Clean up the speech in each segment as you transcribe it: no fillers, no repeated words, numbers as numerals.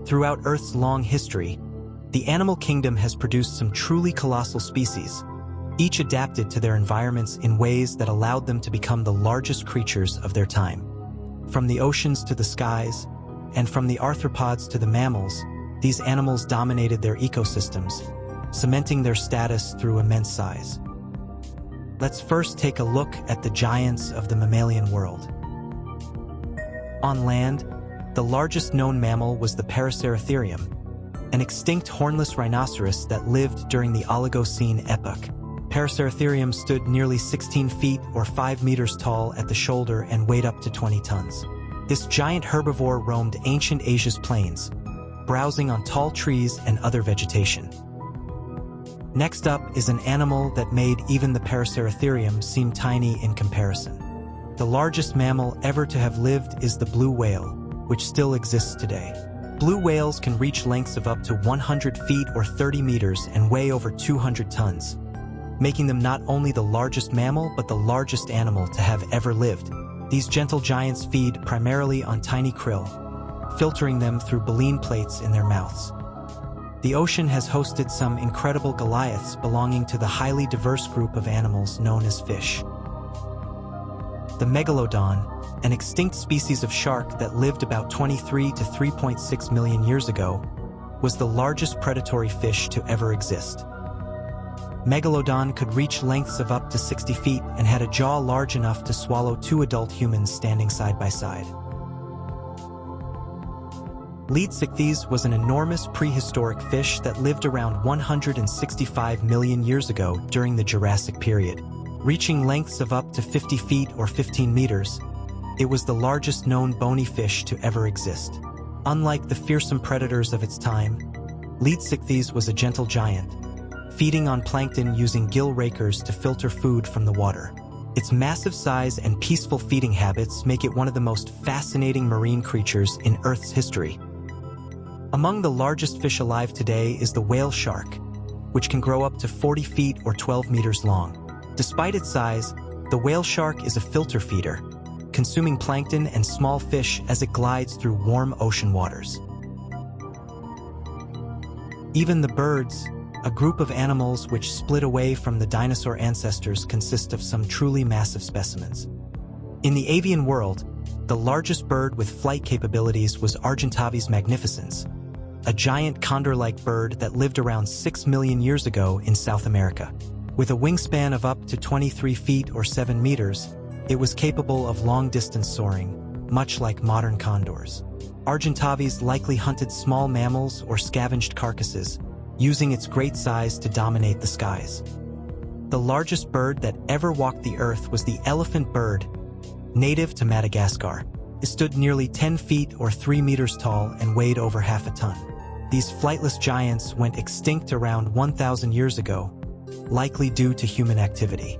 Throughout Earth's long history, the animal kingdom has produced some truly colossal species, each adapted to their environments in ways that allowed them to become the largest creatures of their time. From the oceans to the skies, and from the arthropods to the mammals, these animals dominated their ecosystems, cementing their status through immense size. Let's first take a look at the giants of the mammalian world. On land, the largest known mammal was the Paraceratherium, an extinct hornless rhinoceros that lived during the Oligocene epoch. Paraceratherium stood nearly 16 feet or 5 meters tall at the shoulder and weighed up to 20 tons. This giant herbivore roamed ancient Asia's plains, browsing on tall trees and other vegetation. Next up is an animal that made even the Paraceratherium seem tiny in comparison. The largest mammal ever to have lived is the blue whale, which still exists today. Blue whales can reach lengths of up to 100 feet or 30 meters and weigh over 200 tons, making them not only the largest mammal but the largest animal to have ever lived. These gentle giants feed primarily on tiny krill, filtering them through baleen plates in their mouths. The ocean has hosted some incredible Goliaths belonging to the highly diverse group of animals known as fish. The Megalodon, an extinct species of shark that lived about 23 to 3.6 million years ago, was the largest predatory fish to ever exist. Megalodon could reach lengths of up to 60 feet and had a jaw large enough to swallow 2 adult humans standing side by side. Leedsichthys was an enormous prehistoric fish that lived around 165 million years ago during the Jurassic period. Reaching lengths of up to 50 feet or 15 meters, it was the largest known bony fish to ever exist. Unlike the fearsome predators of its time, Leedsichthys was a gentle giant, feeding on plankton using gill rakers to filter food from the water. Its massive size and peaceful feeding habits make it one of the most fascinating marine creatures in Earth's history. Among the largest fish alive today is the whale shark, which can grow up to 40 feet or 12 meters long. Despite its size, the whale shark is a filter feeder, consuming plankton and small fish as it glides through warm ocean waters. Even the birds, a group of animals which split away from the dinosaur ancestors, consist of some truly massive specimens. In the avian world, the largest bird with flight capabilities was Argentinosaurus magnificens, a giant condor-like bird that lived around 6 million years ago in South America. With a wingspan of up to 23 feet or 7 meters, it was capable of long-distance soaring, much like modern condors. Argentinosaurus likely hunted small mammals or scavenged carcasses, using its great size to dominate the skies. The largest bird that ever walked the earth was the elephant bird, native to Madagascar. It stood nearly 10 feet or 3 meters tall and weighed over half a ton. These flightless giants went extinct around 1,000 years ago, likely due to human activity.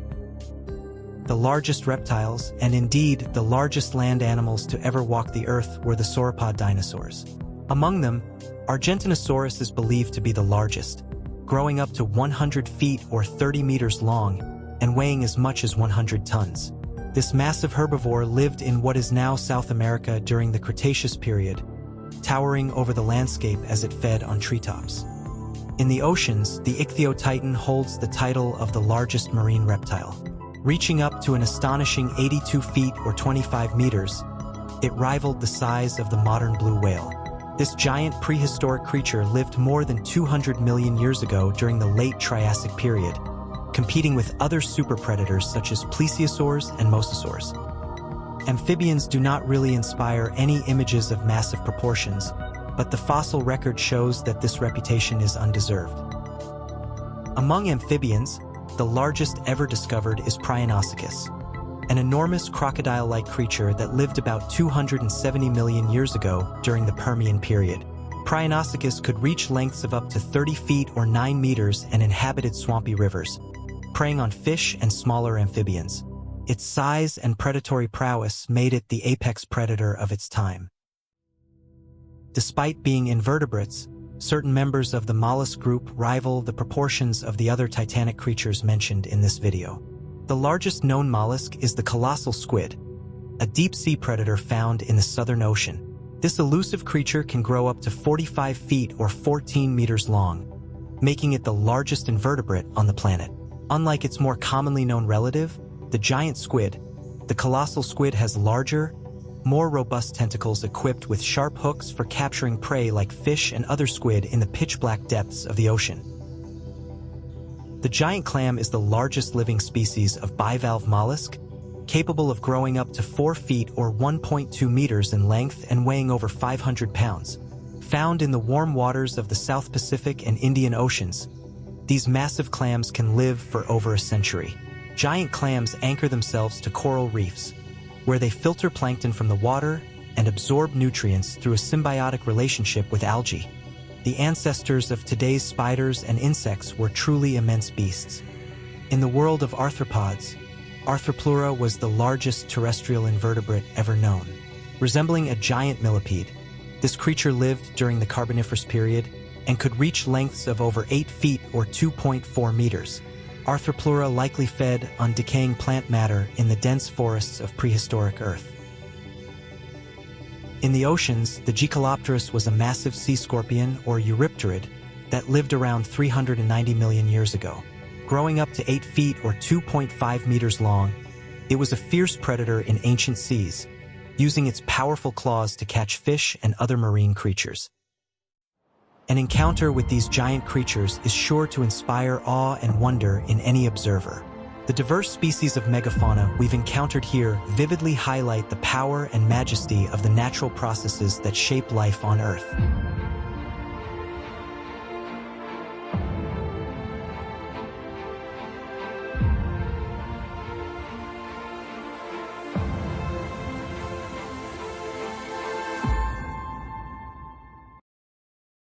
The largest reptiles, and indeed the largest land animals to ever walk the earth, were the sauropod dinosaurs. Among them, Argentinosaurus is believed to be the largest, growing up to 100 feet or 30 meters long and weighing as much as 100 tons. This massive herbivore lived in what is now South America during the Cretaceous period, towering over the landscape as it fed on treetops. In the oceans, the Ichthyotitan holds the title of the largest marine reptile. Reaching up to an astonishing 82 feet or 25 meters, it rivaled the size of the modern blue whale. This giant prehistoric creature lived more than 200 million years ago during the late Triassic period, competing with other super predators such as plesiosaurs and mosasaurs. Amphibians do not really inspire any images of massive proportions, but the fossil record shows that this reputation is undeserved. Among amphibians, the largest ever discovered is Prionosuchus, an enormous crocodile-like creature that lived about 270 million years ago during the Permian period. Prionosuchus could reach lengths of up to 30 feet or 9 meters and inhabited swampy rivers, preying on fish and smaller amphibians. Its size and predatory prowess made it the apex predator of its time. Despite being invertebrates, certain members of the mollusk group rival the proportions of the other titanic creatures mentioned in this video. The largest known mollusk is the colossal squid, a deep-sea predator found in the Southern Ocean. This elusive creature can grow up to 45 feet or 14 meters long, making it the largest invertebrate on the planet. Unlike its more commonly known relative, the giant squid, the colossal squid has larger, more robust tentacles equipped with sharp hooks for capturing prey like fish and other squid in the pitch-black depths of the ocean. The giant clam is the largest living species of bivalve mollusk, capable of growing up to 4 feet or 1.2 meters in length and weighing over 500 pounds. Found in the warm waters of the South Pacific and Indian Oceans, these massive clams can live for over a century. Giant clams anchor themselves to coral reefs, where they filter plankton from the water and absorb nutrients through a symbiotic relationship with algae. The ancestors of today's spiders and insects were truly immense beasts. In the world of arthropods, Arthropleura was the largest terrestrial invertebrate ever known. Resembling a giant millipede, this creature lived during the Carboniferous period and could reach lengths of over 8 feet or 2.4 meters. Arthropleura likely fed on decaying plant matter in the dense forests of prehistoric Earth. In the oceans, the Giganotosaurus was a massive sea scorpion or eurypterid that lived around 390 million years ago. Growing up to 8 feet or 2.5 meters long, it was a fierce predator in ancient seas, using its powerful claws to catch fish and other marine creatures. An encounter with these giant creatures is sure to inspire awe and wonder in any observer. The diverse species of megafauna we've encountered here vividly highlight the power and majesty of the natural processes that shape life on Earth.